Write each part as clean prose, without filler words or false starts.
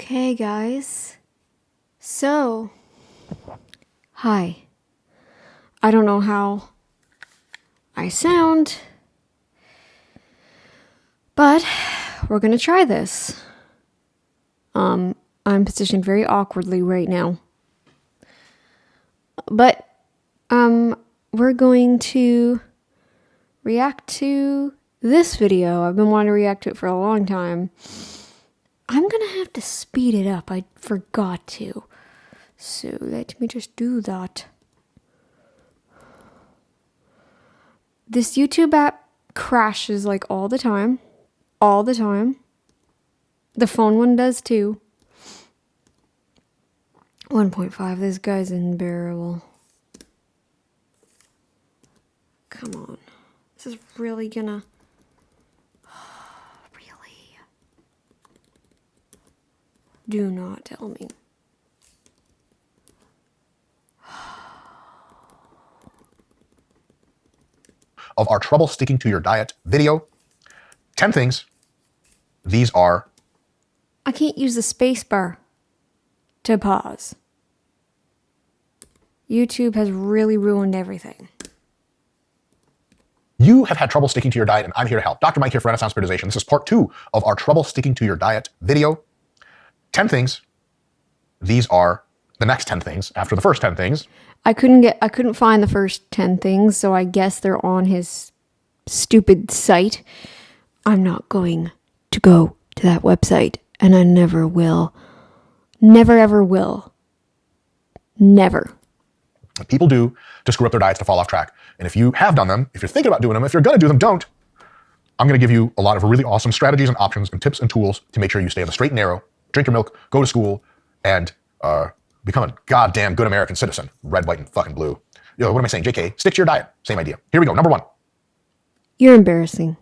Okay, guys. So, hi. I don't know how I sound, but we're gonna try this. I'm positioned very awkwardly right now. But, we're going to react to this video. I've been wanting to react to it for a long time. I'm gonna have to speed it up. I forgot to. So let me just do that. This YouTube app crashes like all the time. All the time. The phone one does too. 1.5. This guy's unbearable. Come on. This is really gonna... Really? Do not tell me. Of our trouble sticking to your diet video. 10 things. These are... I can't use the space bar to pause. YouTube has really ruined everything. You have had trouble sticking to your diet, and I'm here to help. Dr. Mike here for Renaissance Periodization. This is part 2 of our trouble sticking to your diet video. 10 things. These are the next 10 things after the first 10 things. I couldn't find the first 10 things, so I guess they're on his stupid site. I'm not going to go to that website, and I never will. Never ever will. Never. People do to screw up their diets to fall off track. And if you have done them, if you're thinking about doing them, if you're going to do them, don't. I'm going to give you a lot of really awesome strategies and options and tips and tools to make sure you stay on the straight and narrow, drink your milk, go to school, and become a goddamn good American citizen. Red, white, and fucking blue. Yo, what am I saying? JK, stick to your diet. Same idea. Here we go. Number 1. You're embarrassing.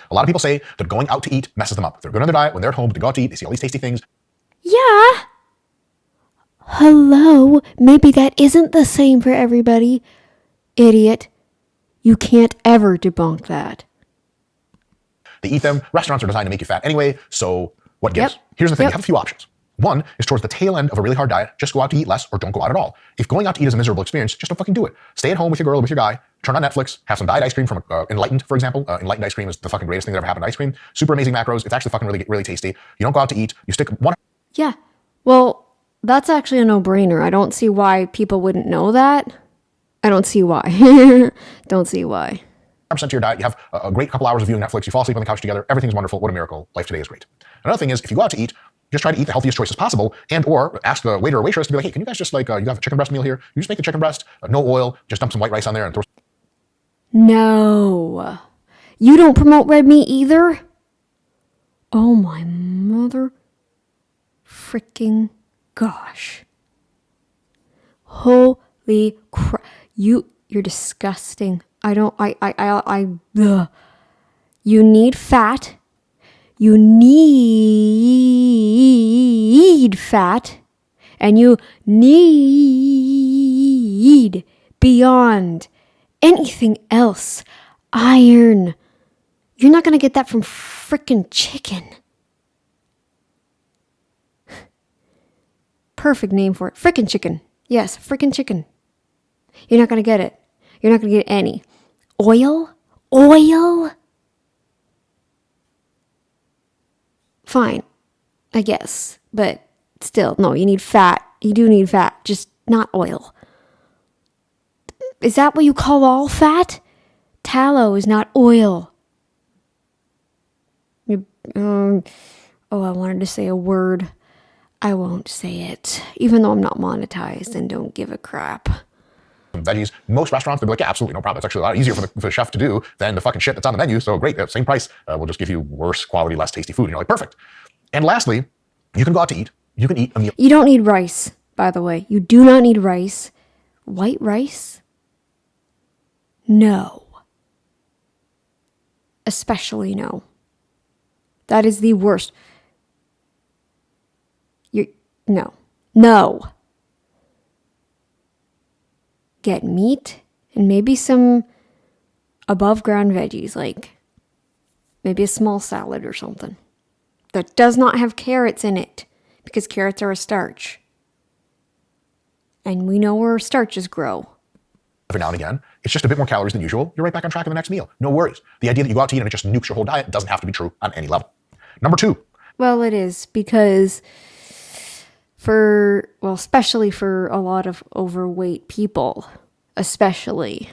A lot of people say that going out to eat messes them up. They're good on their diet. When they're at home, they go out to eat. They see all these tasty things. Yeah. Hello. Maybe that isn't the same for everybody. Idiot. You can't ever debunk that. They eat them. Restaurants are designed to make you fat anyway, so what gives? Yep. Here's the thing. Yep. You have a few options. One is towards the tail end of a really hard diet. Just go out to eat less or don't go out at all. If going out to eat is a miserable experience, just don't fucking do it. Stay at home with your girl or with your guy. Turn on Netflix. Have some diet ice cream from Enlightened, for example. Enlightened ice cream is the fucking greatest thing that ever happened to ice cream. Super amazing macros. It's actually fucking really, really tasty. You don't go out to eat. You stick one... Yeah. Well, that's actually a no-brainer. I don't see why people wouldn't know that. I don't see why. Don't see why. percent to your diet. You have a great couple hours of viewing Netflix. You fall asleep on the couch together. Everything's wonderful. What a miracle. Life today is great. Another thing is, if you go out to eat, just try to eat the healthiest choices possible, and or ask the waiter or waitress to be like, hey, can you guys just you have a chicken breast meal here? You just make the chicken breast, no oil, just dump some white rice on there and throw... No. You don't promote red meat either? Oh my mother freaking gosh. Holy crap. You're disgusting. Ugh. You need fat. You need fat. And you need, beyond anything else, iron. You're not going to get that from frickin' chicken. Perfect name for it. Frickin' chicken. Yes, frickin' chicken. You're not going to get it. You're not going to get any. Oil? Oil? Fine, I guess. But still, no, you need fat. You do need fat, just not oil. Is that what you call all fat? Tallow is not oil. I wanted to say a word. I won't say it, even though I'm not monetized and don't give a crap. Veggies. Most restaurants, they'll be like, yeah, absolutely, no problem. It's actually a lot easier for the chef to do than the fucking shit that's on the menu. So great, same price. We'll just give you worse quality, less tasty food. And you're like, perfect. And lastly, you can go out to eat. You can eat a meal. You don't need rice, by the way. You do not need rice. White rice? No. Especially no. That is the worst. No. Get meat and maybe some above ground veggies, like maybe a small salad or something. that does not have carrots in it, because carrots are a starch. And we know where starches grow. Every now and again, it's just a bit more calories than usual. You're right back on track in the next meal. No worries. The idea that you go out to eat and it just nukes your whole diet doesn't have to be true on any level. Number 2. Well, it is, because especially for a lot of overweight people, especially.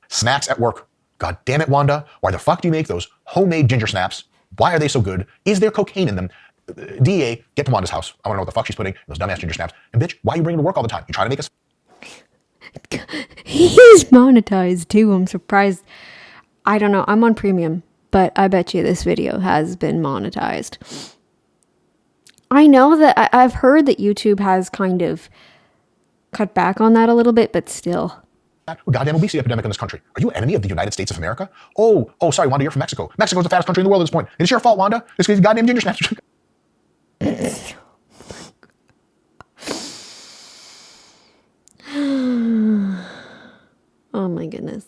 Snacks at work. God damn it, Wanda. Why the fuck do you make those homemade ginger snaps? Why are they so good? Is there cocaine in them? DEA, get to Wanda's house. I want to know what the fuck she's putting in those dumbass ginger snaps. And bitch, why are you bringing them to work all the time? You trying to make us... He's monetized too. I'm surprised. I don't know. I'm on premium, but I bet you this video has been monetized. I know that I've heard that YouTube has kind of cut back on that a little bit, but still. Goddamn obesity epidemic in this country. Are you an enemy of the United States of America? Oh, sorry, Wanda, you're from Mexico. Mexico's the fattest country in the world at this point. It's your fault, Wanda. It's because goddamn ginger snaps. Oh my goodness.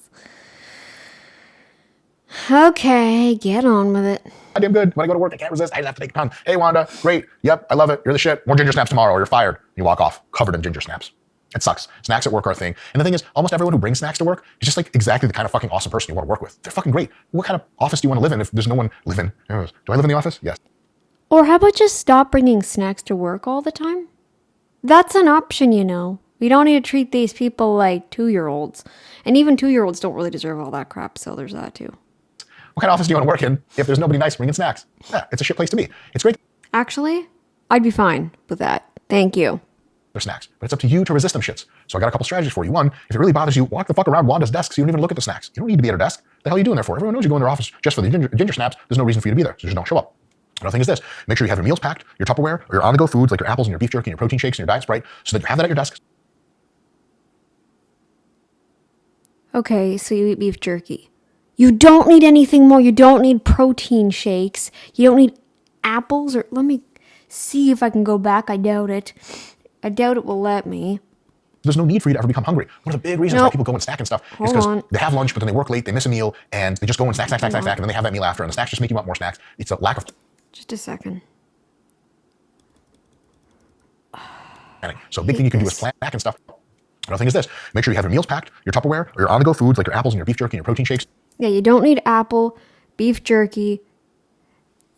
Okay, get on with it. Goddamn good. When I go to work, I can't resist. I just have to take a pound. Hey, Wanda, great. Yep, I love it. You're the shit. More ginger snaps tomorrow or you're fired. You walk off covered in ginger snaps. It sucks. Snacks at work are a thing. And the thing is, almost everyone who brings snacks to work is just like exactly the kind of fucking awesome person you want to work with. They're fucking great. What kind of office do you want to live in if there's no one living? Do I live in the office? Yes. Or how about just stop bringing snacks to work all the time? That's an option, you know. We don't need to treat these people like 2-year-olds. And even 2-year-olds don't really deserve all that crap, so there's that too. What kind of office do you want to work in if there's nobody nice bringing snacks? Yeah, it's a shit place to be. It's great. Actually, I'd be fine with that. Thank you. They're snacks, but it's up to you to resist them shits. So I got a couple strategies for you. One, if it really bothers you, walk the fuck around Wanda's desk so you don't even look at the snacks. You don't need to be at her desk. The hell are you doing there for? Everyone knows you go in their office just for the ginger snaps. There's no reason for you to be there, so just don't show up. Another thing is this. Make sure you have your meals packed, your Tupperware, or your on-the-go foods like your apples and your beef jerky and your protein shakes and your Diet Sprite so that you have that at your desk. Okay, so you eat beef jerky. You don't need anything more. You don't need protein shakes. You don't need apples or... Let me see if I can go back. I doubt it. I doubt it will let me. There's no need for you to ever become hungry. One of the big reasons why people go and snack and stuff is because they have lunch, but then they work late, they miss a meal, and they just go and snack, and then they have that meal after, and the snacks just make you want more snacks. It's a lack of... Just a second. So a big thing you can do is plan back and stuff. Another thing is this. Make sure you have your meals packed, your Tupperware, or your on-the-go foods like your apples and your beef jerky and your protein shakes. Yeah, you don't need apple. Beef jerky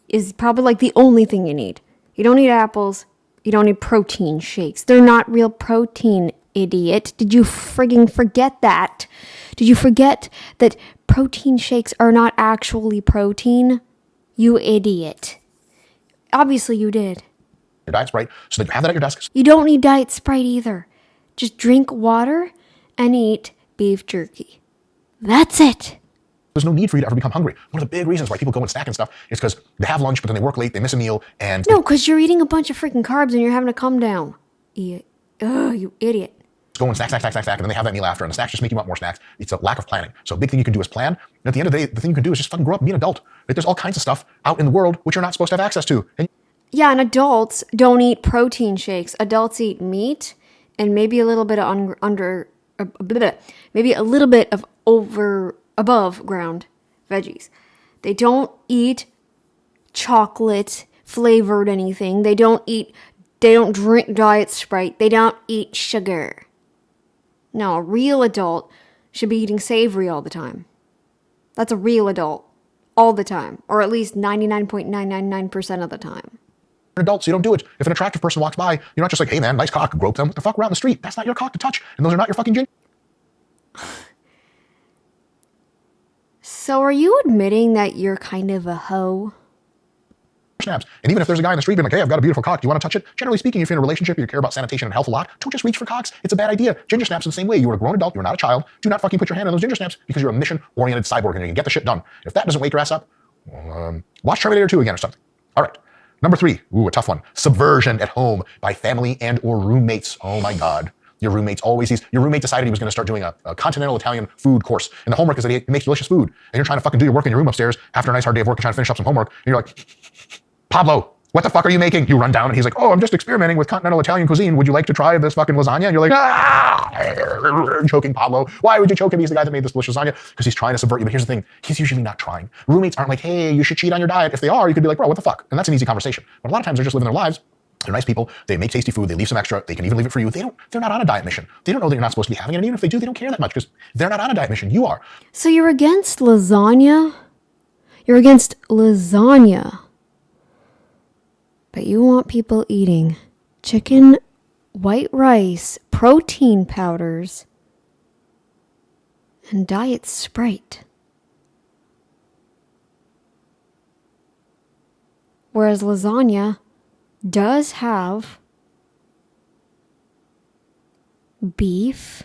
is probably like the only thing you need. You don't need apples. You don't need protein shakes. They're not real protein, idiot. Did you frigging forget that? Did you forget that protein shakes are not actually protein? You idiot. Obviously you did. Your Diet Sprite so that you have that at your desk. You don't need Diet Sprite either. Just drink water and eat beef jerky. That's it. There's no need for you to ever become hungry. One of the big reasons why people go and snack and stuff is because they have lunch, but then they work late, they miss a meal, and... No, because you're eating a bunch of freaking carbs and you're having to come down. You idiot. Go and snack, and then they have that meal after, and the snacks just make you want more snacks. It's a lack of planning. So a big thing you can do is plan. And at the end of the day, the thing you can do is just fucking grow up and be an adult. Like, there's all kinds of stuff out in the world which you're not supposed to have access to. Yeah, and adults don't eat protein shakes. Adults eat meat and maybe a little bit of maybe a little bit of above ground veggies. They don't eat chocolate flavored anything. They don't drink Diet Sprite. They don't eat sugar. No, a real adult should be eating savory all the time. That's a real adult. All the time. Or at least 99.999% of the time. You're an adult, so you don't do it. If an attractive person walks by, you're not just like, hey man, nice cock, grope them. What the fuck, we're out in the street. That's not your cock to touch. And those are not your fucking ginger So are you admitting that you're kind of a hoe? snaps. And even if there's a guy in the street being like, hey, I've got a beautiful cock, do you want to touch it? Generally speaking, if you're in a relationship, you care about sanitation and health a lot, don't just reach for cocks. It's a bad idea. Ginger snaps the same way. You are a grown adult, you're not a child. Do not fucking put your hand on those ginger snaps because you're a mission-oriented cyborg and you can get the shit done. If that doesn't wake your ass up, watch Terminator 2 again or something. All right. Number 3, a tough one. Subversion at home by family and or roommates. Oh my God. Your roommate decided he was going to start doing a continental Italian food course. And the homework is that he makes delicious food. And you're trying to fucking do your work in your room upstairs after a nice hard day of work and trying to finish up some homework. And you're like, Pablo, What the fuck are you making? You run down and he's like, oh, I'm just experimenting with continental Italian cuisine. Would you like to try this fucking lasagna? And you're like, ah, choking Pablo. Why would you choke him? He's the guy that made this delicious lasagna. Because he's trying to subvert you. But here's the thing. He's usually not trying. Roommates aren't like, hey, you should cheat on your diet. If they are, you could be like, bro, what the fuck? And that's an easy conversation. But a lot of times they're just living their lives. They're nice people. They make tasty food. They leave some extra. They can even leave it for you. They're not on a diet mission. They don't know that you're not supposed to be having it. And even if they do, they don't care that much because they're not on a diet mission. You are. So you're against lasagna? You're against lasagna. But you want people eating chicken, white rice, protein powders, and Diet Sprite. Whereas lasagna does have beef,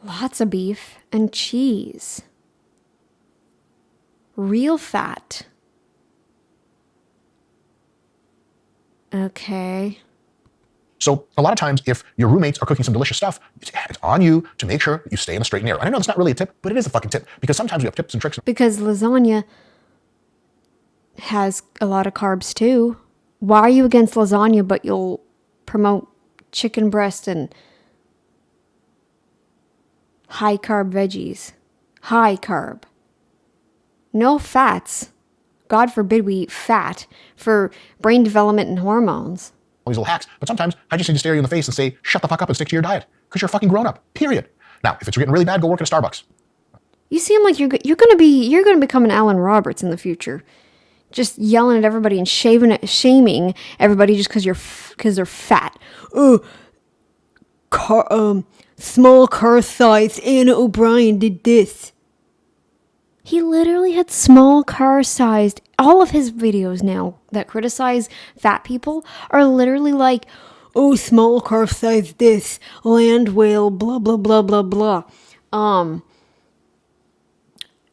lots of beef, and cheese. Real fat. Okay. So a lot of times, if your roommates are cooking some delicious stuff, it's on you to make sure you stay in the straight and narrow. And I know that's not really a tip, but it is a fucking tip because sometimes we have tips and tricks. Because lasagna has a lot of carbs too. Why are you against lasagna but you'll promote chicken breast and high carb veggies? High carb. No fats. God forbid we eat fat for brain development and hormones. All these little hacks, but sometimes I just need to stare you in the face and say, shut the fuck up and stick to your diet because you're a fucking grown up, period. Now, if it's getting really bad, go work at a Starbucks. You seem like you're gonna become an Alan Roberts in the future, just yelling at everybody and shaming everybody just because they're fat. Small car size. Anna O'Brien did this. He literally had small car sized. All of his videos now that criticize fat people are literally like, oh, small car size this, land whale, blah, blah, blah, blah, blah.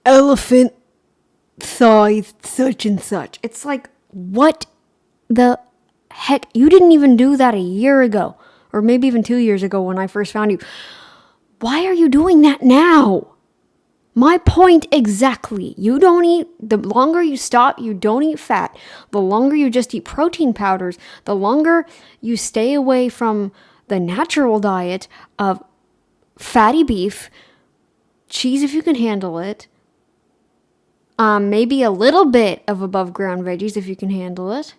Elephant size, such and such. It's like, what the heck? You didn't even do that a year ago, or maybe even 2 years ago when I first found you. Why are you doing that now? My point exactly. You don't eat, the longer you stop, you don't eat fat. The longer you just eat protein powders, the longer you stay away from the natural diet of fatty beef, cheese if you can handle it, maybe a little bit of above ground veggies if you can handle it.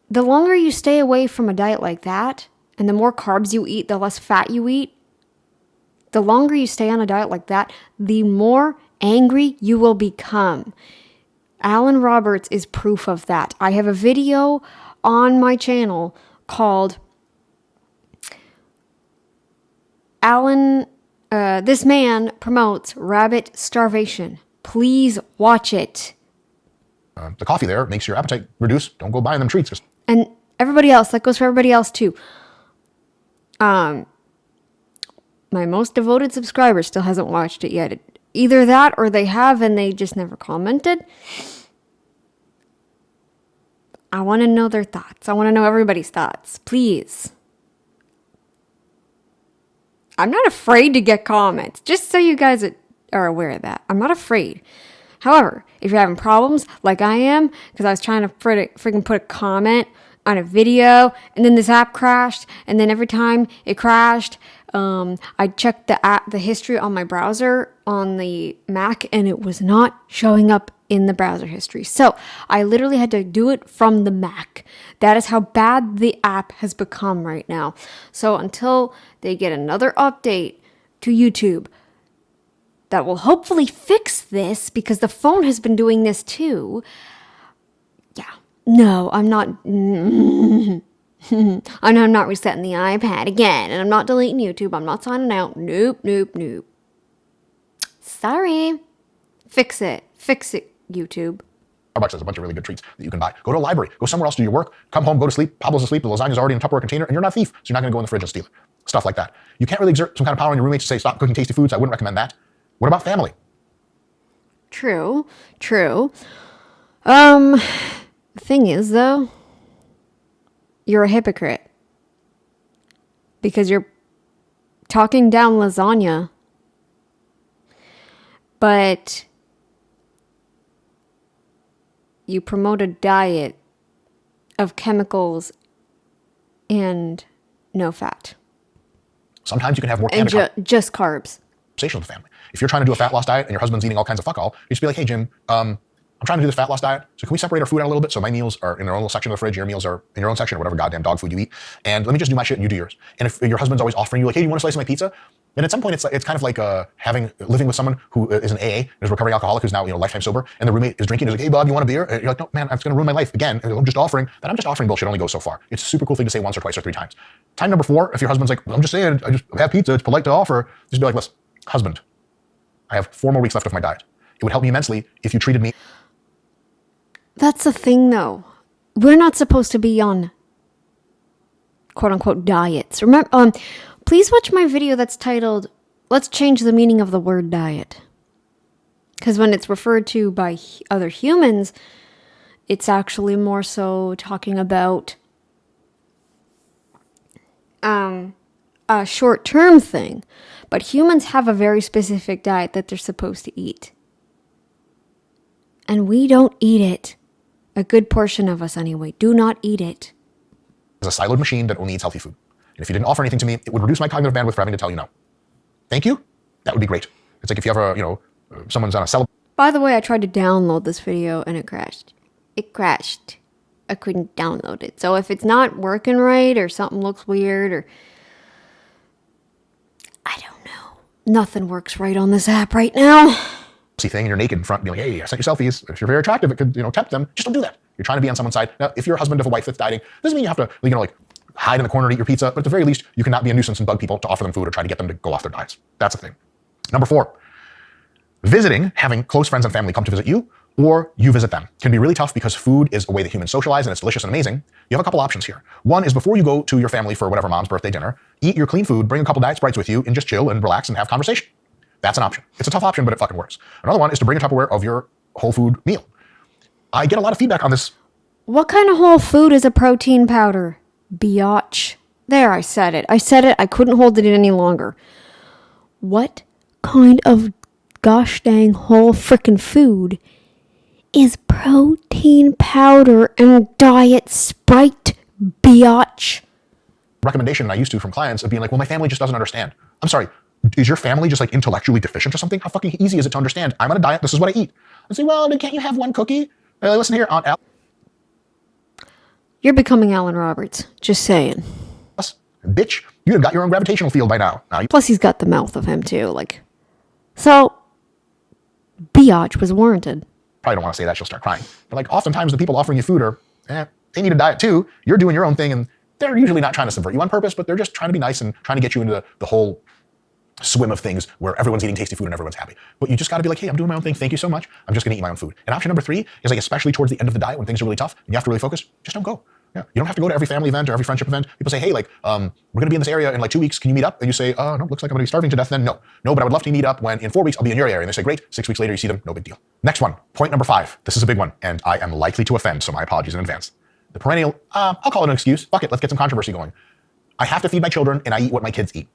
The longer you stay away from a diet like that, and the more carbs you eat, the less fat you eat, the longer you stay on a diet like that, the more angry you will become. Alan Roberts is proof of that. I have a video on my channel called This Man Promotes Rabbit Starvation. Please watch it. The coffee there makes your appetite reduce. Don't go buying them treats. And everybody else, that goes for everybody else too. My most devoted subscriber still hasn't watched it yet. Either that or they have and they just never commented. I want to know their thoughts. I want to know everybody's thoughts. Please. I'm not afraid to get comments. Just so you guys are aware of that. I'm not afraid. However, if you're having problems like I am, because I was trying to freaking put a comment on a video and then this app crashed, and then every time it crashed, I checked the history on my browser on the Mac and it was not showing up in the browser history. So I literally had to do it from the Mac. That is how bad the app has become right now. So until they get another update to YouTube that will hopefully fix this, because the phone has been doing this too. Yeah. No, I'm not. I'm not resetting the iPad again, and I'm not deleting YouTube. I'm not signing out. Nope. Sorry. Fix it, YouTube. Starbucks has a bunch of really good treats that you can buy. Go to a library. Go somewhere else, do your work. Come home, go to sleep. Pablo's asleep. The lasagna's already in a Tupperware container, and you're not a thief, so you're not going to go in the fridge and steal it. Stuff like that. You can't really exert some kind of power on your roommates to say, stop cooking tasty foods. I wouldn't recommend that. What about family? True. The thing is, though, you're a hypocrite. Because you're talking down lasagna. But you promote a diet of chemicals and no fat. Sometimes you can have more And candid just carbs. conversation with the family. If you're trying to do a fat loss diet and your husband's eating all kinds of fuck all, you just be like, hey, Jim, I'm trying to do this fat loss diet. So can we separate our food out a little bit? So my meals are in their own little section of the fridge. Your meals are in your own section or whatever goddamn dog food you eat. And let me just do my shit and you do yours. And if your husband's always offering you like, hey, you want a slice of my pizza? Then at some point it's kind of like living with someone who is an AA and is a recovering alcoholic who's now lifetime sober, and the roommate is drinking. Is like, hey Bob, you want a beer? And you're like, no man, it's going to ruin my life again. And I'm just offering. That I'm just offering bullshit only goes so far. It's a super cool thing to say once or twice or 3 times. Time number 4, if your husband's like, well, I'm just saying, I just have pizza. It's polite to offer. Just be like, listen, husband, I have 4 more weeks left of my diet. It would help me immensely if you treated me. That's the thing, though. We're not supposed to be on quote-unquote diets. Remember, please watch my video that's titled, Let's Change the Meaning of the Word Diet. Because when it's referred to by other humans, it's actually more so talking about a short-term thing. But humans have a very specific diet that they're supposed to eat. And we don't eat it. A good portion of us, anyway, do not eat it. As a siloed machine that only eats healthy food. And if you didn't offer anything to me, it would reduce my cognitive bandwidth for having to tell you no. Thank you. That would be great. It's like if you ever, someone's on a celebration. By the way, I tried to download this video and it crashed. It crashed. I couldn't download it. So if it's not working right or something looks weird or I don't know. Nothing works right on this app right now. Thing and you're naked in front, be like, hey, I sent you selfies. If you're very attractive, it could, tempt them. Just don't do that. You're trying to be on someone's side. Now, if you're a husband of a wife that's dieting, doesn't mean you have to, hide in the corner and eat your pizza, but at the very least, you cannot be a nuisance and bug people to offer them food or try to get them to go off their diets. That's the thing. Number 4, having close friends and family come to visit you, or you visit them, can be really tough because food is a way that humans socialize and it's delicious and amazing. You have a couple options here. One is before you go to your family for whatever mom's birthday dinner, eat your clean food, bring a couple diet Sprites with you, and just chill and relax and have conversation. That's an option. It's a tough option, but it fucking works. Another one is to bring a Tupperware of your whole food meal. I get a lot of feedback on this. What kind of whole food is a protein powder? Biatch. There, I said it. I couldn't hold it in any longer. What kind of gosh dang whole frickin' food is protein powder and diet Sprite, biatch? Recommendation I used to from clients of being like, well, my family just doesn't understand. I'm sorry. Is your family just intellectually deficient or something? How fucking easy is it to understand? I'm on a diet. This is what I eat. I say, well, then can't you have one cookie? Listen here, Aunt Al. You're becoming Alan Roberts. Just saying. Bitch, you have got your own gravitational field by now. Plus, he's got the mouth of him, too. So, biatch was warranted. Probably don't want to say that. She'll start crying. But oftentimes the people offering you food are, they need a diet too. You're doing your own thing, and they're usually not trying to subvert you on purpose, but they're just trying to be nice and trying to get you into the whole swim of things where everyone's eating tasty food and everyone's happy. But you just got to be like, hey, I'm doing my own thing. Thank you so much. I'm just going to eat my own food. And option number 3 is especially towards the end of the diet when things are really tough and you have to really focus, just don't go. Yeah. You don't have to go to every family event or every friendship event. People say, hey, we're going to be in this area in 2 weeks. Can you meet up? And you say, no, looks like I'm going to be starving to death then. No, but I would love to meet up when in 4 weeks I'll be in your area. And they say, great. 6 weeks later, you see them. No big deal. Next one, point number 5. This is a big one and I am likely to offend. So my apologies in advance. The perennial, I'll call it an excuse. Fuck it. Let's get some controversy going. I have to feed my children and I eat what my kids eat.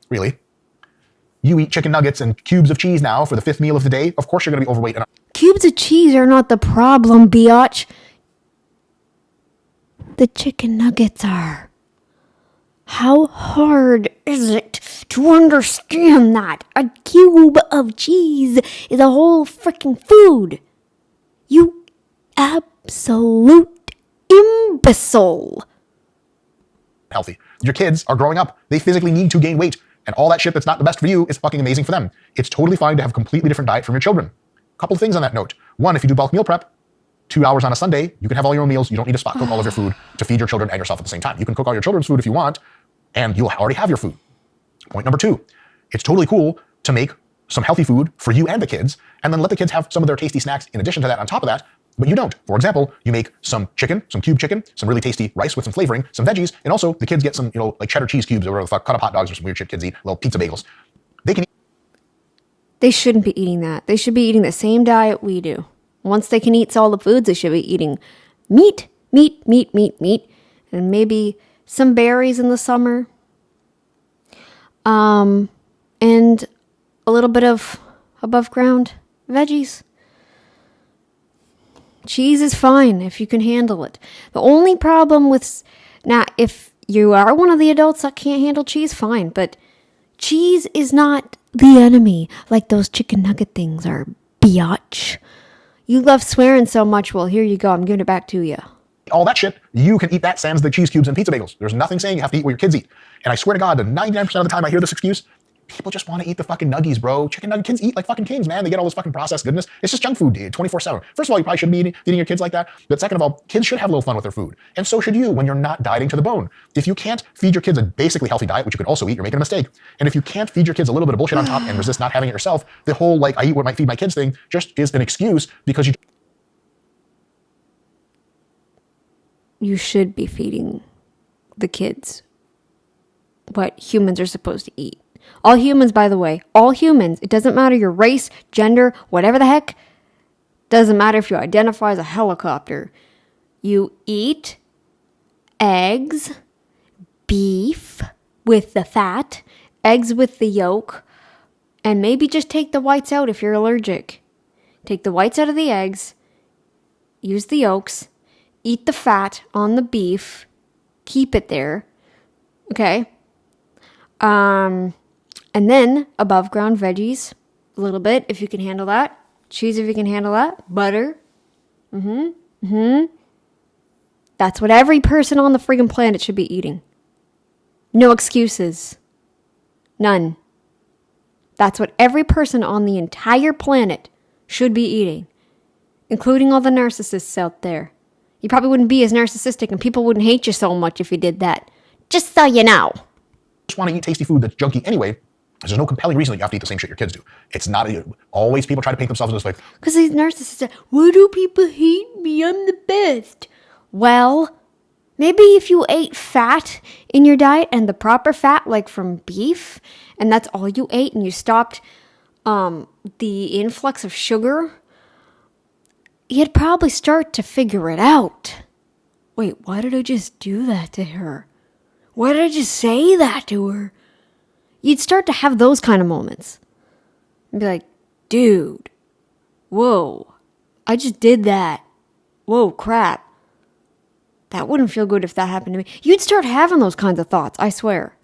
Really? You eat chicken nuggets and cubes of cheese now for the 5th meal of the day. Of course you're going to be overweight. Cubes of cheese are not the problem, biatch. The chicken nuggets are. How hard is it to understand that a cube of cheese is a whole freaking food? You absolute imbecile. Healthy. Your kids are growing up. They physically need to gain weight. And all that shit that's not the best for you is fucking amazing for them. It's totally fine to have a completely different diet from your children. A couple of things on that note. One, if you do bulk meal prep, 2 hours on a Sunday, you can have all your own meals. You don't need to spot cook all of your food to feed your children and yourself at the same time. You can cook all your children's food if you want, and you'll already have your food. Point number 2, it's totally cool to make some healthy food for you and the kids, and then let the kids have some of their tasty snacks in addition to that on top of that, but you don't. For example, you make some chicken, some cube chicken, some really tasty rice with some flavoring, some veggies, and also the kids get some, cheddar cheese cubes or whatever the fuck, cut up hot dogs or some weird shit kids eat, little pizza bagels. They shouldn't be eating that. They should be eating the same diet we do. Once they can eat all the foods, they should be eating meat, and maybe some berries in the summer. And a little bit of above ground veggies. Cheese is fine if you can handle it. The only problem with... Now, if you are one of the adults that can't handle cheese, fine. But cheese is not the enemy like those chicken nugget things are, biatch. You love swearing so much, well, here you go. I'm giving it back to you. All that shit, you can eat that sans the cheese cubes and pizza bagels. There's nothing saying you have to eat what your kids eat. And I swear to God, the 99% of the time I hear this excuse, people just want to eat the fucking nuggies, bro. Chicken nugget kids eat like fucking kings, man. They get all this fucking processed goodness. It's just junk food, dude, 24/7. First of all, you probably shouldn't be eating your kids like that. But second of all, kids should have a little fun with their food. And so should you when you're not dieting to the bone. If you can't feed your kids a basically healthy diet, which you can also eat, you're making a mistake. And if you can't feed your kids a little bit of bullshit on top and resist not having it yourself, the whole like I eat what might feed my kids thing just is an excuse because you should be feeding the kids what humans are supposed to eat. All humans, by the way, all humans, it doesn't matter your race, gender, whatever the heck, doesn't matter if you identify as a helicopter. You eat eggs, beef with the fat, eggs with the yolk, and maybe just take the whites out if you're allergic. Take the whites out of the eggs, use the yolks, eat the fat on the beef, keep it there, okay? And then above ground veggies, a little bit if you can handle that. Cheese if you can handle that. Butter. That's what every person on the friggin' planet should be eating. No excuses. None. That's what every person on the entire planet should be eating, including all the narcissists out there. You probably wouldn't be as narcissistic and people wouldn't hate you so much if you did that. Just so you know. just want to eat tasty food that's junky anyway. There's no compelling reason that you have to eat the same shit your kids do. It's not always people try to paint themselves as like, because these narcissists say, why do people hate me? I'm the best. Well, maybe if you ate fat in your diet and the proper fat, like from beef, and that's all you ate, and you stopped the influx of sugar, you'd probably start to figure it out. Wait, why did I just do that to her? Why did I just say that to her? You'd start to have those kind of moments. And be like, dude, whoa, I just did that. Whoa, crap. That wouldn't feel good if that happened to me. You'd start having those kinds of thoughts, I swear.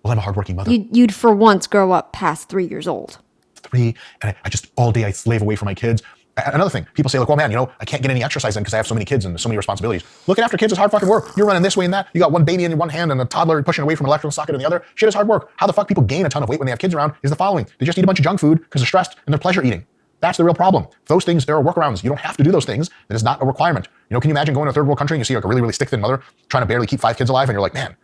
well, I'm a hardworking mother. You'd for once grow up past 3 years old. 3, and I just all day I slave away for my kids. Another thing, people say like, well, man, I can't get any exercise in because I have so many kids and so many responsibilities. Looking after kids is hard fucking work. You're running this way and that. You got one baby in one hand and a toddler pushing away from an electrical socket in the other. Shit is hard work. How the fuck people gain a ton of weight when they have kids around is the following. They just eat a bunch of junk food because they're stressed and they're pleasure eating. That's the real problem. Those things, there are workarounds. You don't have to do those things. That is not a requirement. Can you imagine going to a third world country and you see like a really, really stick-thin mother trying to barely keep 5 kids alive and you're like, man,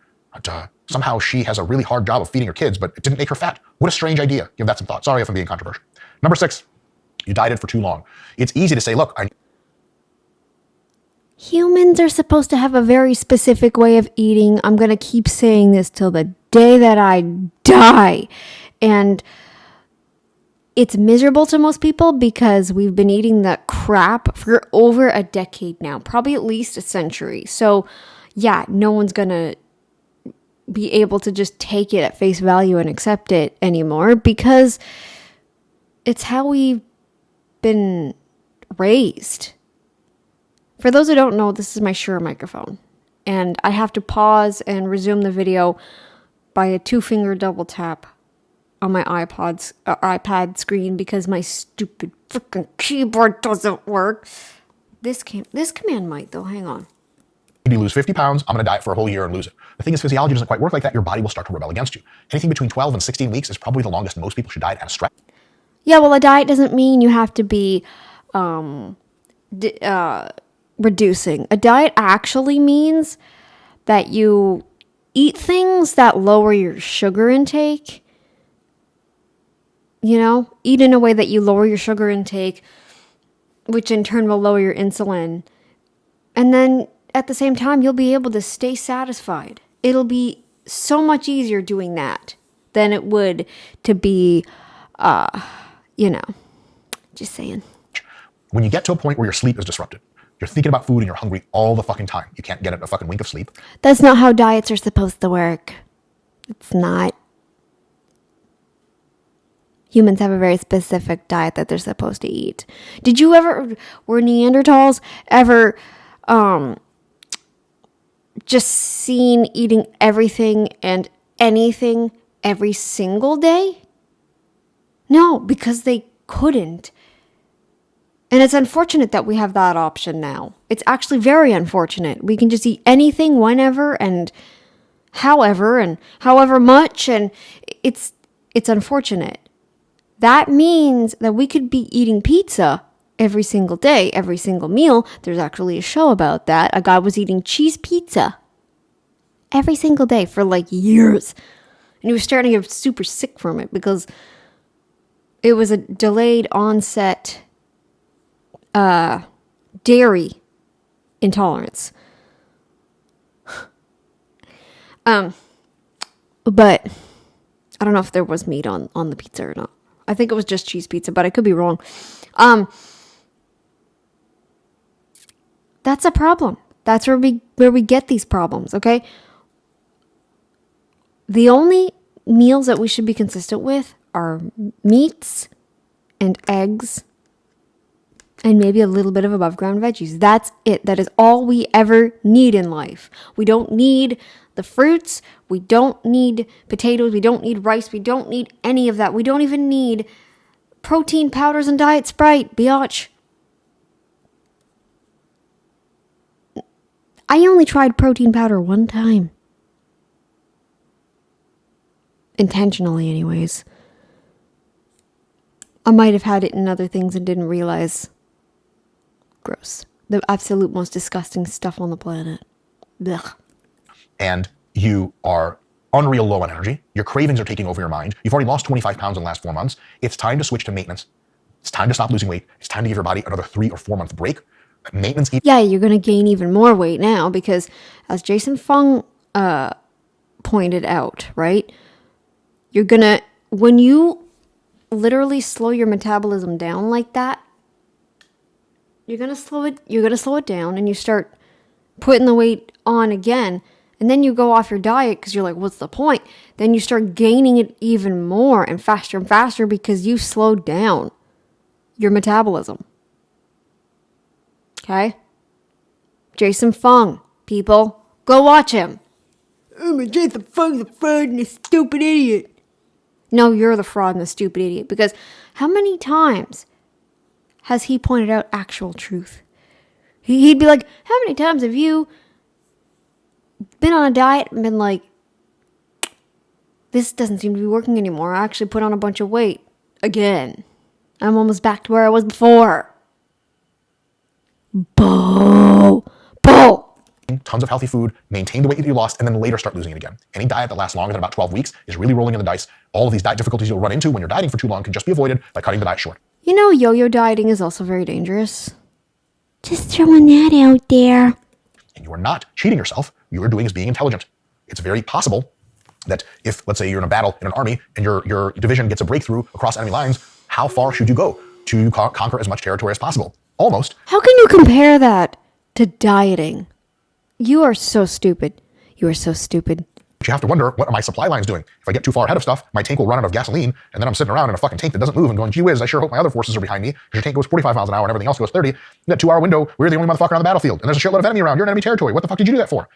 somehow she has a really hard job of feeding her kids, but it didn't make her fat. What a strange idea. Give that some thought. Sorry if I'm being controversial. Number 6, you dieted for too long. It's easy to say, look, Humans are supposed to have a very specific way of eating. I'm going to keep saying this till the day that I die. And it's miserable to most people because we've been eating that crap for over a decade now, probably at least a century. So yeah, no one's going to be able to just take it at face value and accept it anymore because it's how we've been raised. For those who don't know, this is my Shure microphone, and I have to pause and resume the video by a 2-finger double tap on my iPad screen because my stupid freaking keyboard doesn't work. This command might though. Hang on. you lose 50 pounds, I'm going to diet for a whole year and lose it. The thing is, physiology doesn't quite work like that. Your body will start to rebel against you. Anything between 12 and 16 weeks is probably the longest most people should diet at a stretch. Yeah, well, a diet doesn't mean you have to be reducing. A diet actually means that you eat things that lower your sugar intake. Eat in a way that you lower your sugar intake, which in turn will lower your insulin. And then at the same time, you'll be able to stay satisfied. It'll be so much easier doing that than it would to be, just saying. When you get to a point where your sleep is disrupted, you're thinking about food and you're hungry all the fucking time. You can't get a fucking wink of sleep. That's not how diets are supposed to work. It's not. Humans have a very specific diet that they're supposed to eat. Were Neanderthals ever just seen eating everything and anything every single day? No, because they couldn't. And it's unfortunate that we have that option now. It's actually very unfortunate. We can just eat anything whenever and however much, and it's unfortunate. That means that we could be eating pizza every single day, every single meal. There's actually a show about that. A guy was eating cheese pizza every single day for like years. And he was starting to get super sick from it because it was a delayed onset dairy intolerance. But I don't know if there was meat on the pizza or not. I think it was just cheese pizza, but I could be wrong. That's a problem. That's where we get these problems, okay? The only meals that we should be consistent with are meats and eggs and maybe a little bit of above ground veggies. That's it. That is all we ever need in life. We don't need the fruits. We don't need potatoes. We don't need rice. We don't need any of that. We don't even need protein powders and Diet Sprite, biatch. I only tried protein powder one time. Intentionally, anyways. I might have had it in other things and didn't realize. Gross. The absolute most disgusting stuff on the planet. Ugh. And you are unreal low on energy. Your cravings are taking over your mind. You've already lost 25 pounds in the last 4 months. It's time to switch to maintenance. It's time to stop losing weight. It's time to give your body another 3 or 4 month break. Maintenance. Yeah, you're going to gain even more weight now because, as Jason Fung pointed out, right? You're going to, when you literally slow your metabolism down like that, you're going to slow it down and you start putting the weight on again. And then you go off your diet because you're like, what's the point? Then you start gaining it even more and faster because you slowed down your metabolism. Okay? Jason Fung, people, go watch him. Jason Fung's a fraud and a stupid idiot. No, you're the fraud and the stupid idiot. Because how many times has he pointed out actual truth? He'd be like, how many times have you been on a diet and been like, this doesn't seem to be working anymore. I actually put on a bunch of weight again. I'm almost back to where I was before. Bull. Tons of healthy food, maintain the weight that you lost, and then later start losing it again. Any diet that lasts longer than about 12 weeks is really rolling in the dice. All of these diet difficulties you'll run into when you're dieting for too long can just be avoided by cutting the diet short. You know, yo-yo dieting is also very dangerous. Just throwing that out there. And you are not cheating yourself. You are doing is being intelligent. It's very possible that if, let's say, you're in a battle in an army and your division gets a breakthrough across enemy lines, how far should you go to conquer as much territory as possible? Almost. How can you compare that to dieting? You are so stupid. You are so stupid. But you have to wonder, what are my supply lines doing? If I get too far ahead of stuff, my tank will run out of gasoline, and then I'm sitting around in a fucking tank that doesn't move and going, gee whiz, I sure hope my other forces are behind me, because your tank goes 45 miles an hour and everything else goes 30. In that 2 hour window, we're the only motherfucker on the battlefield, and there's a shitload of enemy around. You're in enemy territory. What the fuck did you do that for?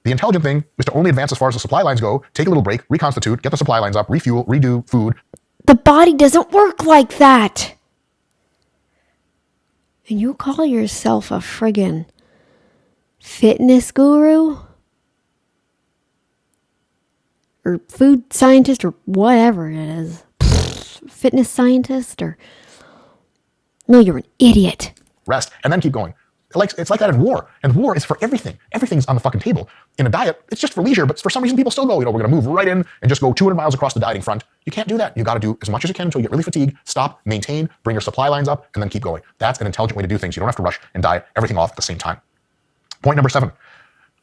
The intelligent thing is to only advance as far as the supply lines go, take a little break, reconstitute, get the supply lines up, refuel, redo food. The body doesn't work like that. And you call yourself a friggin' fitness guru? Or food scientist or whatever it is. Fitness scientist or... No, you're an idiot. Rest, and then keep going. It's like that in war. And war is for everything. Everything's on the fucking table. In a diet, it's just for leisure, but for some reason people still go, we're going to move right in and just go 200 miles across the dieting front. You can't do that. You got to do as much as you can until you get really fatigued, stop, maintain, bring your supply lines up, and then keep going. That's an intelligent way to do things. You don't have to rush and diet everything off at the same time. Point number 7.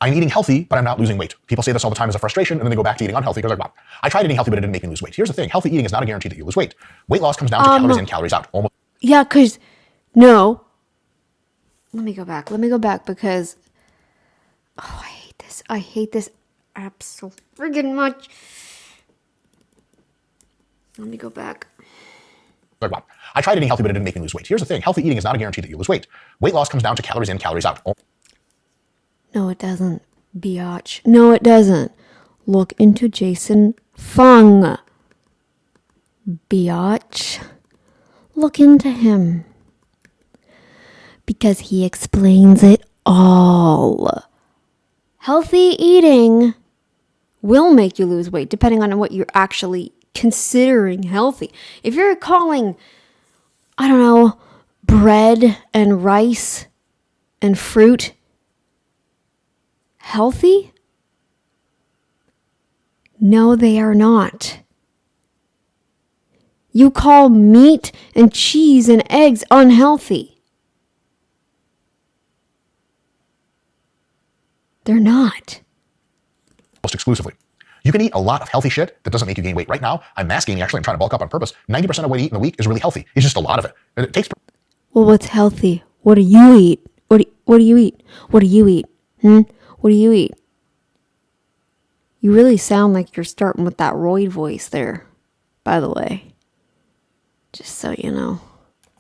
I'm eating healthy, but I'm not losing weight. People say this all the time as a frustration, and then they go back to eating unhealthy because they're like, wow, I tried eating healthy, but it didn't make me lose weight. Here's the thing. Healthy eating is not a guarantee that you lose weight. Weight loss comes down to calories in, calories out. Almost. Yeah, because... No. Let me go back because... Oh, I hate this. I hate this absolutely friggin' much. Let me go back. Like, wow. I tried eating healthy, but it didn't make me lose weight. Here's the thing. Healthy eating is not a guarantee that you lose weight. Weight loss comes down to calories in, calories out. No, it doesn't, biatch. No, it doesn't. Look into Jason Fung. Biatch. Look into him. Because he explains it all. Healthy eating will make you lose weight, depending on what you're actually considering healthy. If you're calling, I don't know, bread and rice and fruit healthy? No, they are not. You call meat and cheese and eggs unhealthy. They're not. Almost exclusively. You can eat a lot of healthy shit that doesn't make you gain weight. Right now, I'm mass gaining. Actually, I'm trying to bulk up on purpose. 90% of what I eat in a week is really healthy. It's just a lot of it. And it takes... Well, what's healthy? What do you eat? What do you eat? What do you eat? What do you eat? You really sound like you're starting with that roid voice there, by the way. Just so you know.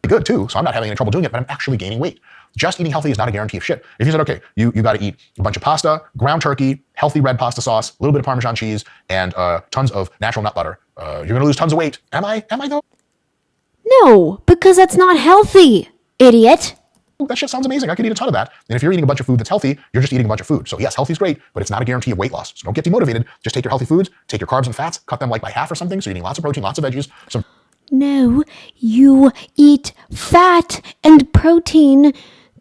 Good too, so I'm not having any trouble doing it, but I'm actually gaining weight. Just eating healthy is not a guarantee of shit. If you said, okay, you got to eat a bunch of pasta, ground turkey, healthy red pasta sauce, a little bit of Parmesan cheese, and tons of natural nut butter, you're going to lose tons of weight. Am I though? No, because that's not healthy, idiot. That shit sounds amazing. I could eat a ton of that. And if you're eating a bunch of food that's healthy, you're just eating a bunch of food. So yes, healthy is great, but it's not a guarantee of weight loss. So don't get demotivated. Just take your healthy foods, take your carbs and fats, cut them like by half or something. So you're eating lots of protein, lots of veggies, No, you eat fat and protein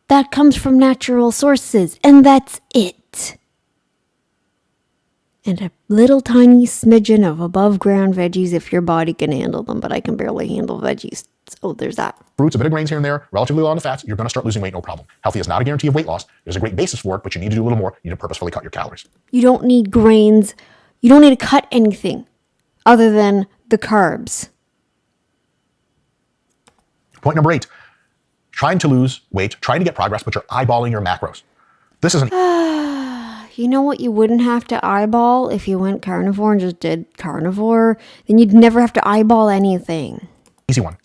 that comes from natural sources, and that's it. And a little tiny smidgen of above ground veggies if your body can handle them, but I can barely handle veggies. So there's that. fruits, a bit of grains here and there, relatively low on the fats, you're going to start losing weight, no problem. Healthy is not a guarantee of weight loss. There's a great basis for it, but you need to do a little more. You need to purposefully cut your calories. You don't need grains. You don't need to cut anything other than the carbs. Point number 8, trying to lose weight, trying to get progress, but you're eyeballing your macros. This isn't... You know what you wouldn't have to eyeball if you went carnivore and just did carnivore? Then you'd never have to eyeball anything. Easy one.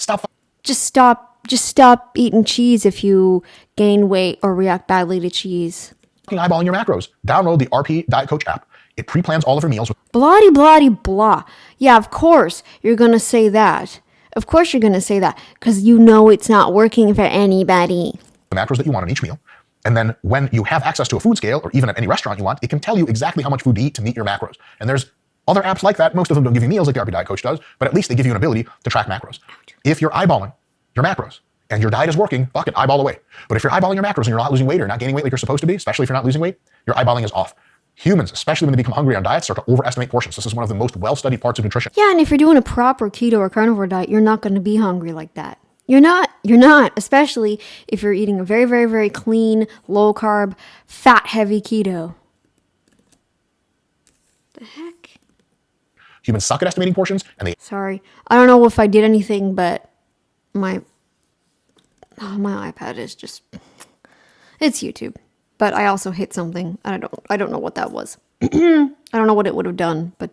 Just stop eating cheese if you gain weight or react badly to cheese. Eyeballing your macros. Download the RP Diet Coach app. It pre-plans all of your meals with Blah blah blah. Yeah, of course you're gonna say that. Of course you're gonna say that because you know it's not working for anybody. the macros that you want in each meal. And then when you have access to a food scale, or even at any restaurant you want, it can tell you exactly how much food to eat to meet your macros. And there's other apps like that. Most of them don't give you meals like the RP Diet Coach does, but at least they give you an ability to track macros. If you're eyeballing your macros and your diet is working, fuck it, eyeball away. But if you're eyeballing your macros and you're not losing weight or not gaining weight like you're supposed to be, especially if you're not losing weight, your eyeballing is off. Humans, especially when they become hungry on diets, start to overestimate portions. This is one of the most well-studied parts of nutrition. Yeah, and if you're doing a proper keto or carnivore diet, you're not going to be hungry like that. You're not, especially if you're eating a very, very, very clean, low-carb, fat-heavy keto. The heck? Humans suck at estimating portions, and they... Sorry. I don't know if I did anything, but my iPad is just... It's YouTube. But I also hit something. I don't know what that was. I don't know what it would have done, but...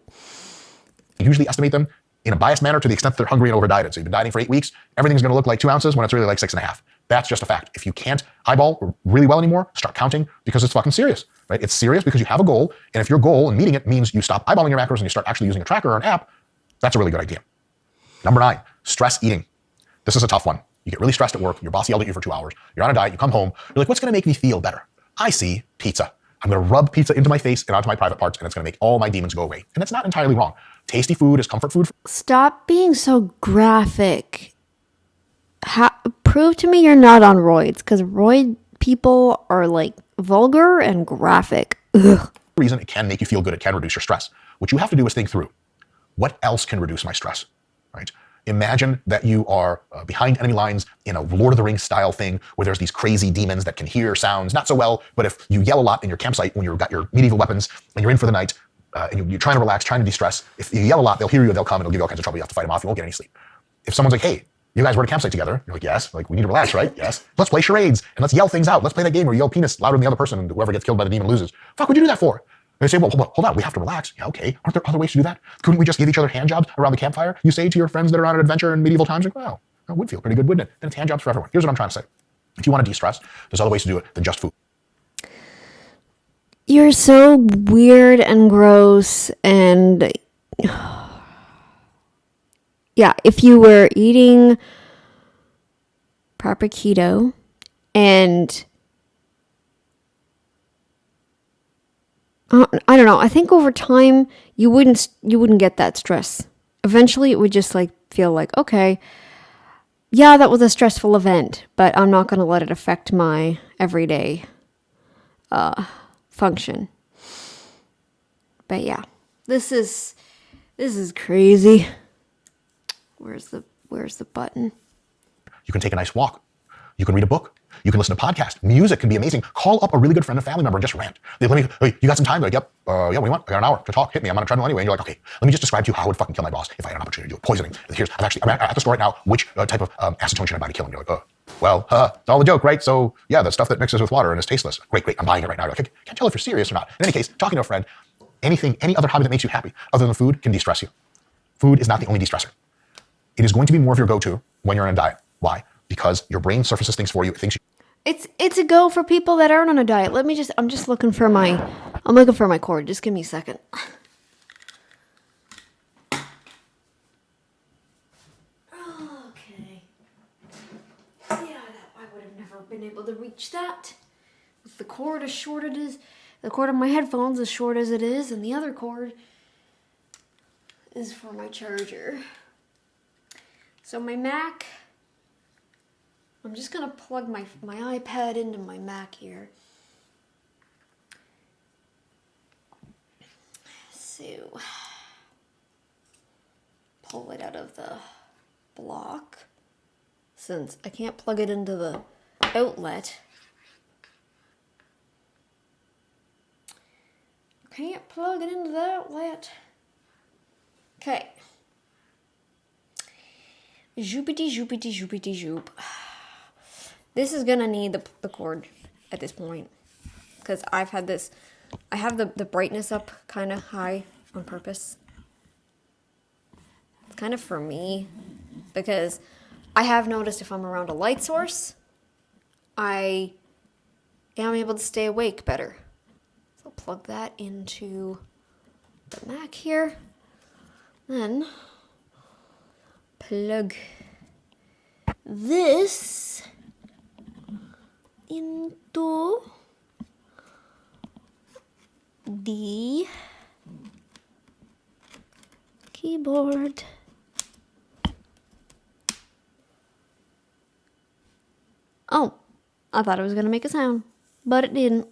usually estimate them in a biased manner to the extent that they're hungry and over-dieted. So you've been dieting for 8 weeks, everything's going to look like 2 ounces when it's really like 6.5. That's just a fact. If you can't eyeball really well anymore, start counting because it's fucking serious, right? It's serious because you have a goal, and if your goal and meeting it means you stop eyeballing your macros and you start actually using a tracker or an app, that's a really good idea. Number 9, stress eating. This is a tough one. You get really stressed at work, your boss yelled at you for 2 hours, you're on a diet, you come home, you're like, what's going to make me feel better? I see pizza. I'm going to rub pizza into my face and onto my private parts, and it's going to make all my demons go away. And that's not entirely wrong. Tasty food is comfort food. Stop being so graphic. Prove to me you're not on roids, because roid people are like vulgar and graphic. Ugh. Reason it can make you feel good, it can reduce your stress. What you have to do is think through, what else can reduce my stress, right? Imagine that you are behind enemy lines in a Lord of the Rings style thing where there's these crazy demons that can hear sounds, not so well, but if you yell a lot in your campsite when you've got your medieval weapons and you're in for the night and you're trying to relax, trying to de-stress, if you yell a lot, they'll hear you, they'll come and they'll give you all kinds of trouble. You have to fight them off, you won't get any sleep. If someone's like, hey, you guys were at a campsite together, you're like, yes, like we need to relax, right? Yes. Let's play charades and let's yell things out. Let's play that game where you yell penis louder than the other person and whoever gets killed by the demon loses. Fuck, would you do that for? They say, well, hold on, we have to relax. Yeah, okay. Aren't there other ways to do that? Couldn't we just give each other hand jobs around the campfire? You say to your friends that are on an adventure in medieval times, like, wow, It would feel pretty good, wouldn't it? Then it's hand jobs for everyone. Here's what I'm trying to say. If you want to de-stress, there's other ways to do it than just food. You're so weird and gross, and yeah, if you were eating proper keto and I don't know, I think over time you wouldn't get that stress. Eventually it would just like feel like, okay, yeah, that was a stressful event, but I'm not going to let it affect my everyday function. But yeah, this is crazy. Where's the button? You can take a nice walk. You can read a book. You can listen to podcasts. Music can be amazing. Call up a really good friend and family member and just rant. They let me, hey, you got some time? They're like, yep. Yeah, what do you want? I got an hour to talk. Hit me. I'm on a treadmill anyway. And you're like, okay, let me just describe to you how I would fucking kill my boss if I had an opportunity to do it. Poisoning. I'm at the store right now. Which type of acetone should I buy to kill him? You're like, it's all a joke, right? So yeah, the stuff that mixes with water and is tasteless. Great. I'm buying it right now. You're like, I can't tell if you're serious or not. In any case, talking to a friend, any other hobby that makes you happy other than food can de-stress you. Food is not the only de-stressor. It is going to be more of your go-to when you're on a diet. Why? Because your brain surfaces things for you. It thinks It's a go for people that aren't on a diet. I'm looking for my cord. Just give me a second. Okay. Yeah, I would have never been able to reach that. With the cord as short it is, the cord of my headphones as short as it is, and the other cord is for my charger. So my Mac, I'm just going to plug my iPad into my Mac here. So, pull it out of the block, since I can't plug it into the outlet. Can't plug it into the outlet. Okay. Zoopity. This is gonna need the cord at this point, because I have the brightness up kind of high on purpose. It's kind of for me, because I have noticed if I'm around a light source, I am able to stay awake better. So I'll plug that into the Mac here, then plug this into the keyboard. Oh, I thought it was going to make a sound, but it didn't.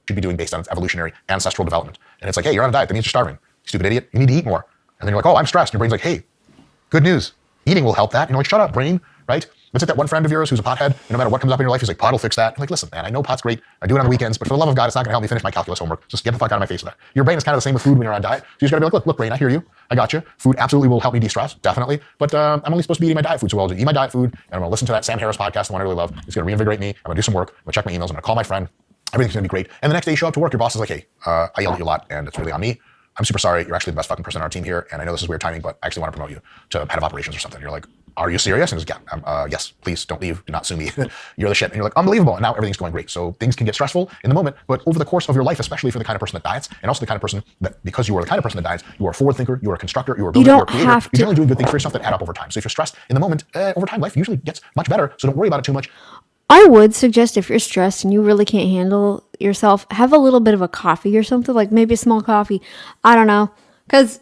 should be doing based on its evolutionary ancestral development. And it's like, hey, you're on a diet. That means you're starving. Stupid idiot. You need to eat more. And then you're like, oh, I'm stressed. And your brain's like, hey, good news. Eating will help that. You're like, shut up, brain, right? Let's hit that one friend of yours who's a pothead, and no matter what comes up in your life, he's like, pot will fix that. You're like, listen, man, I know pot's great. I do it on the weekends, but for the love of God, it's not going to help me finish my calculus homework. Just get the fuck out of my face with that. Your brain is kind of the same with food when you're on a diet. So you just got to be like, look, brain, I hear you. I got you. Food absolutely will help me de-stress, definitely. But I'm only supposed to be eating my diet food. So I'll just eat my diet food, and I'm going to listen to that Sam Harris podcast, the one I really love. It's going to reinvigorate me. I'm going to do some work. I'm going to check my emails. I'm going to call my friend. Everything's going to be great. And the next day you show up to work, your boss is like, hey, I yelled at you a lot, and it's really on me. I'm super sorry. You're actually the best fucking person on our team here. And I know this is weird timing, but I actually want to promote you to head of operations or something. You're like, are you serious? And he's like, yeah, yes, please don't leave. Do not sue me. You're the shit. And you're like, unbelievable. And now everything's going great. So things can get stressful in the moment, but over the course of your life, especially for the kind of person that diets, and also the kind of person that, because you are the kind of person that diets, you are a forward thinker, you are a constructor, you are a builder, you are a creator. You're generally doing good things for yourself that add up over time. So if you're stressed in the moment, over time, life usually gets much better. So don't worry about it too much. I would suggest if you're stressed and you really can't handle yourself, have a little bit of a coffee or something, like maybe a small coffee. I don't know. Because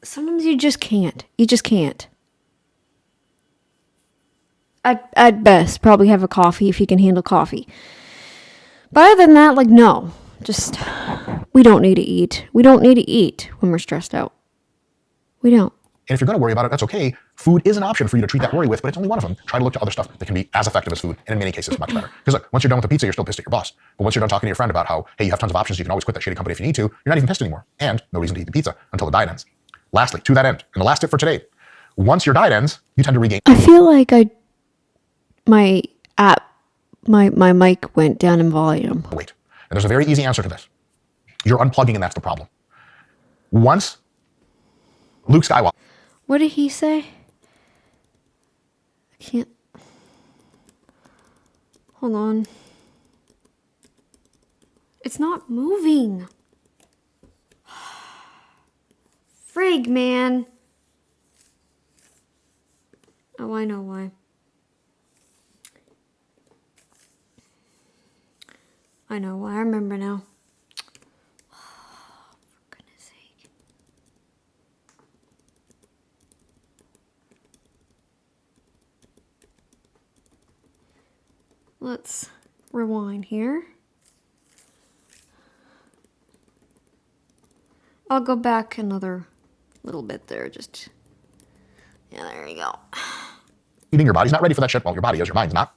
sometimes you just can't. You just can't. At best, probably have a coffee if you can handle coffee. But other than that, like, no. Just, we don't need to eat. We don't need to eat when we're stressed out. We don't. And if you're going to worry about it, that's okay. Food is an option for you to treat that worry with, but it's only one of them. Try to look to other stuff that can be as effective as food, and in many cases, much better. Because look, once you're done with the pizza, you're still pissed at your boss. But once you're done talking to your friend about how, hey, you have tons of options, you can always quit that shitty company if you need to, you're not even pissed anymore. And no reason to eat the pizza until the diet ends. Lastly, to that end, and the last tip for today, once your diet ends, you tend to regain. I feel like my mic went down in volume. Wait. And there's a very easy answer to this. You're unplugging, and that's the problem. Once Luke Skywalker. What did he say? Can't. Hold on. It's not moving. Frig, man. Oh, I know why. I know why. I remember now. Oh, for goodness sake. Let's rewind here. I'll go back another little bit there. Just, yeah, there you go. Eating, your body's not ready for that shit. Well, your body is, your mind's not.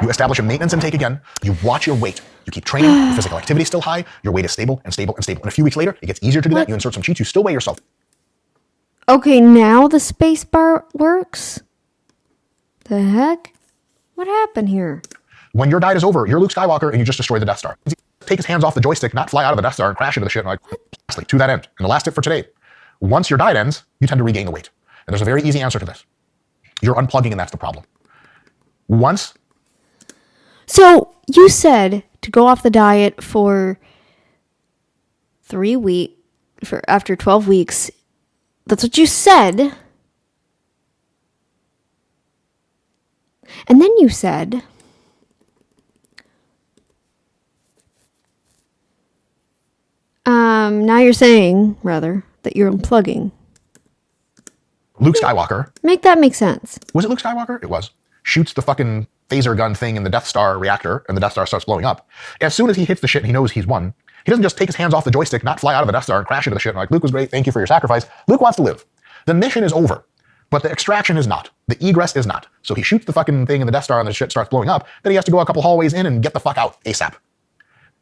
You establish a maintenance intake again. You watch your weight. You keep training. Your physical activity is still high. Your weight is stable and stable and stable. And a few weeks later, it gets easier to do that. You insert some cheats. You still weigh yourself. Okay, now the space bar works? The heck? What happened here? When your diet is over, you're Luke Skywalker and you just destroy the Death Star. Take his hands off the joystick, not fly out of the Death Star and crash into the shit. And like, to that end. And the last tip for today. Once your diet ends, you tend to regain the weight. And there's a very easy answer to this. You're unplugging and that's the problem. Once. So you said to go off the diet for 3 weeks, after 12 weeks. That's what you said. And then you said, now you're saying, rather, that you're unplugging. Luke Skywalker. Make that make sense. Was it Luke Skywalker? It was. Shoots the fucking phaser gun thing in the Death Star reactor, and the Death Star starts blowing up. As soon as he hits the shit and he knows he's won, he doesn't just take his hands off the joystick, not fly out of the Death Star and crash into the shit. And like, Luke was great, thank you for your sacrifice. Luke wants to live. The mission is over, but the extraction is not. The egress is not. So he shoots the fucking thing in the Death Star and the shit starts blowing up. Then he has to go a couple hallways in and get the fuck out ASAP.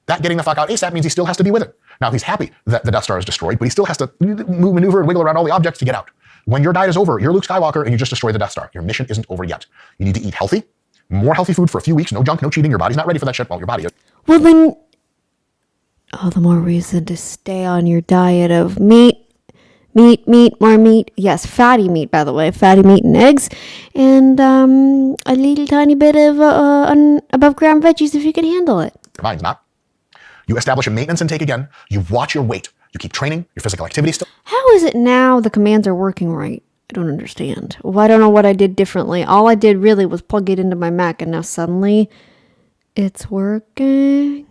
That getting the fuck out ASAP means he still has to be with it. Now, he's happy that the Death Star is destroyed, but he still has to maneuver and wiggle around all the objects to get out. When your diet is over, you're Luke Skywalker and you just destroyed the Death Star. Your mission isn't over yet. You need to eat healthy, more healthy food for a few weeks, no junk, no cheating. Your body's not ready for that shit. Well, your body is. Well, then, the more reason to stay on your diet of meat, more meat. Yes, fatty meat, by the way. Fatty meat and eggs. And a little tiny bit of above ground veggies if you can handle it. Your mind's not. You establish a maintenance intake again. You watch your weight. You keep training. Your physical activity still. How is it now the commands are working right? I don't understand. Well, I don't know what I did differently. All I did really was plug it into my Mac, and now suddenly it's working.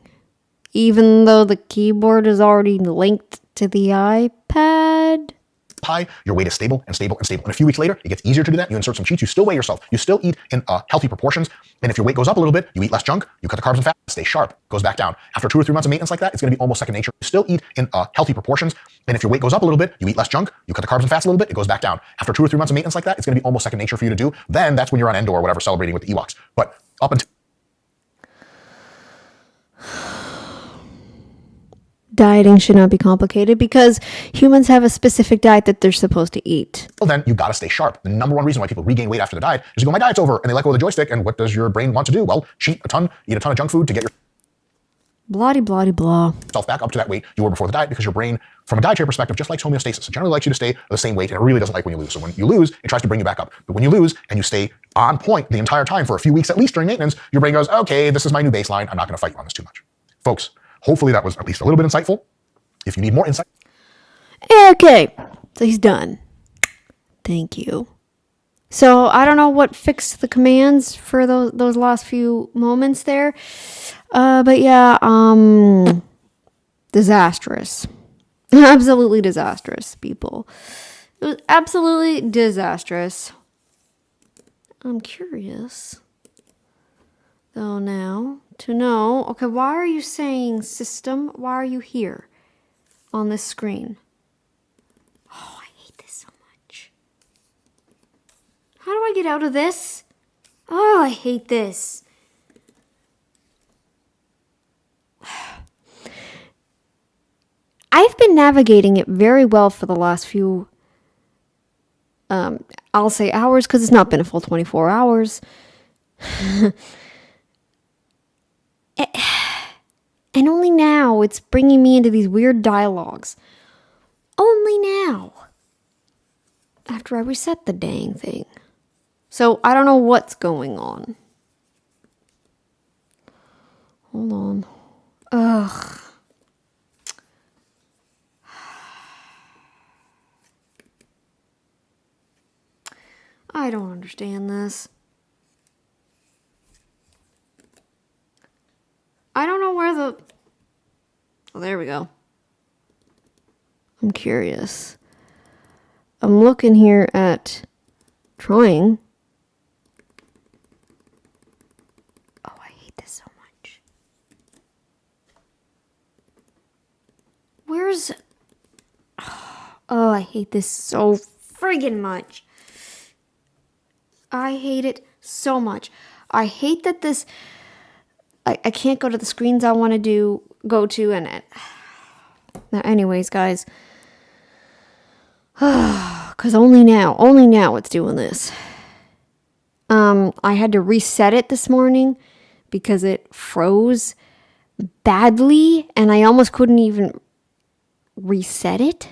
Even though the keyboard is already linked to the iPad. High, your weight is stable and stable and stable. And a few weeks later, it gets easier to do that. You insert some cheats. You still weigh yourself. You still eat in healthy proportions. And if your weight goes up a little bit, you eat less junk. You cut the carbs and fat. Stay sharp. Goes back down. After 2 or 3 months of maintenance like that, it's going to be almost second nature. You still eat in healthy proportions. And if your weight goes up a little bit, you eat less junk. You cut the carbs and fats a little bit. It goes back down. After 2 or 3 months of maintenance like that, it's going to be almost second nature for you to do. Then that's when you're on Endor or whatever, celebrating with the Ewoks. But up until Dieting should not be complicated because humans have a specific diet that they're supposed to eat. well, then you got to stay sharp. The number one reaon why people regain weight after the diet is you go, my diet's over, and they let go of the joystick. And what does your brain want to do? Well, cheat a ton, eat a ton of junk food to get Blah, blah, blah. yourself back up to that weight you were before the diet, because your brain, from a dietary perspective, just likes homeostasis. It generally likes you to stay the same weight, and it really doesn't like when you lose. So when you lose, it tries to bring you back up. But when you lose and you stay on point the entire time for a few weeks at least during maintenance, your brain goes, okay, this is my new baseline. I'm not going to fight you on this too much. Folks, hopefully that was at least a little bit insightful. If you need more insight. Okay, so he's done. Thank you. So I don't know what fixed the commands for those last few moments there. But yeah, disastrous. Absolutely disastrous, people. It was absolutely disastrous. I'm curious, though, now to know, okay, why are you saying system? Why are you here on this screen? Oh, I hate this so much. How do I get out of this? Oh, I hate this. I've been navigating it very well for the last few, I'll say hours, because it's not been a full 24 hours. And only now it's bringing me into these weird dialogues. Only now. After I reset the dang thing. So I don't know what's going on. Hold on. Ugh. I don't understand this. I don't know where the... Oh, there we go. I'm curious. I'm looking here at trying. Oh, I hate this so much. Where's... Oh, I hate this so friggin' much. I hate it so much. I hate that this... I can't go to the screens I want to go to, and it... Now, anyways, guys. Because only now it's doing this. I had to reset it this morning because it froze badly, and I almost couldn't even reset it.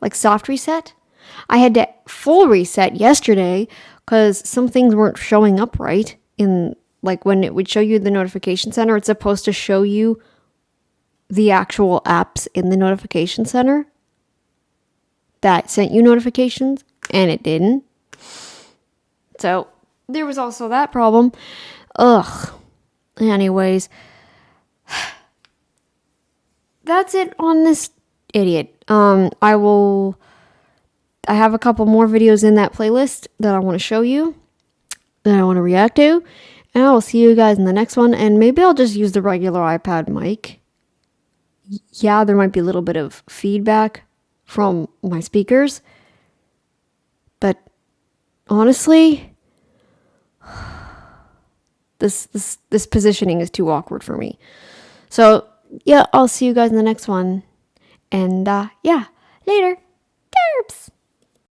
Like soft reset. I had to full reset yesterday because some things weren't showing up right in... Like when it would show you the notification center, it's supposed to show you the actual apps in the notification center that sent you notifications, and it didn't. So there was also that problem. Ugh. Anyways, that's it on this idiot. I have a couple more videos in that playlist that I want to show you, that I want to react to. And I will see you guys in the next one. And maybe I'll just use the regular iPad mic. Yeah, there might be a little bit of feedback from my speakers. But honestly, this positioning is too awkward for me. So, yeah, I'll see you guys in the next one. And, yeah, later. Derps!